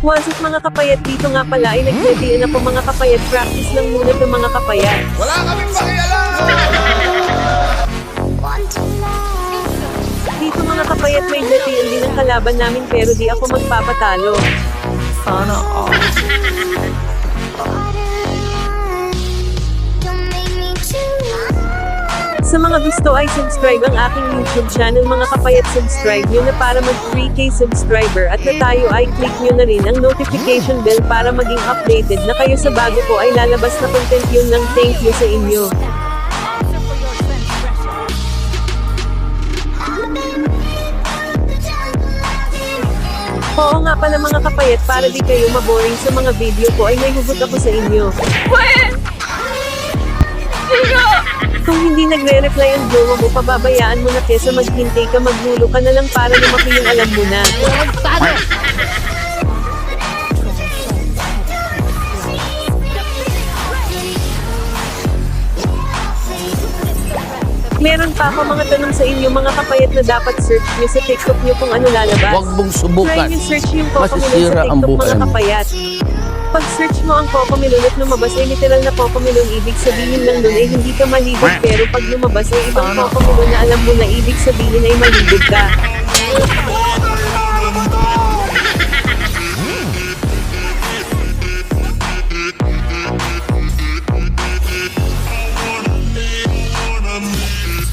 What's up mga kapayat, dito nga pala ay nag-ready ako mga kapayat, practice lang muna to mga kapayat. Wala kaming pakialam! Dito mga kapayat may datian din ang kalaban namin pero di ako magpapatalo. Sana all. Sa mga gusto ay subscribe ang aking YouTube channel mga kapayat, subscribe nyo na para mag 3K subscriber at na tayo ay click nyo na rin ang notification bell para maging updated na kayo sa bago ko ay lalabas na content. Yun lang, thank you sa inyo. Oo nga pala mga kapayat, para di kayo maboring sa mga video ko ay may hugot ako sa inyo. Kung hindi nagre-reply ang jowa mo, pababayaan mo na kesa maghintay ka, maghulo ka na lang para lumaki yung alam mo na. Meron pa ako mga tanong sa inyo mga kapayat na dapat search nyo sa TikTok nyo kung ano lalabas. Huwag mong subukan. Try nyo search yung Cocomelon sa Masisira ang TikTok buhay mga mo. kapayat. Pag search mo ang Cocomelon at lumabas ay literal na Cocomelon, ibig sabihin lang nun ay hindi ka malibog, pero pag lumabas ay ibang Cocomelon na alam mo na ibig sabihin ay malibog ka.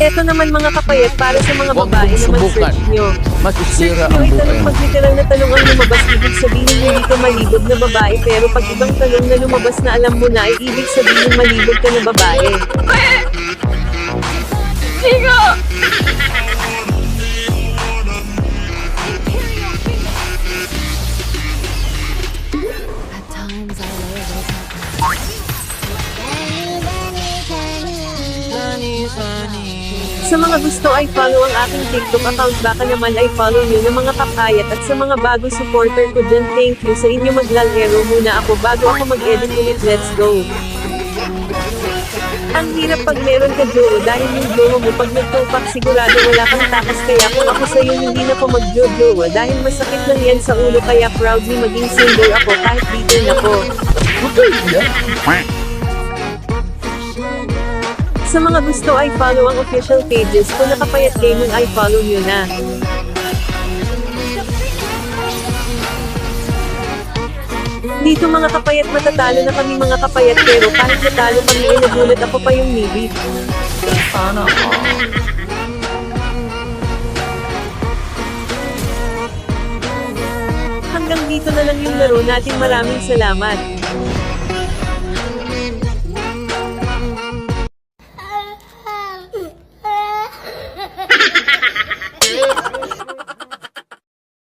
Eto naman mga kapayat, para sa mga Huwag babae mong naman subukan. search nyo. Masisira Search ang nyo ay buhay tanong, mo. pag literal na tanong ang lumabas, ibig sabihin hindi ka malibog na babae, pero pag ibang tanong na lumabas na alam mo na ay ibig sabihin malibog ka na babae. At times I lay awake at night. Sa mga gusto ay follow ang aking TikTok account, baka naman ay follow nyo ng mga kapayat, at sa mga bago supporter ko dyan, thank you sa inyo. Maglalero muna ako bago ako mag-edit ulit, let's go. Ang hirap pag meron ka jowa, dahil yung jowa mo pag nagtupak sigurado wala kang takas, kaya kung ako sa'yo hindi na ko mag-jowa dahil masakit lang yan sa ulo, kaya proudly maging single ako kahit bitin ako. Sa mga gusto ay follow ang official pages ko na Kapayat Gaming, ay follow nyo na. Dito mga kapayat, matatalo na kami mga kapayat, pero kahit natalo kami ay nagulat ako pa yung nibit. Sana all. Hanggang dito na lang yung laro natin, maraming salamat.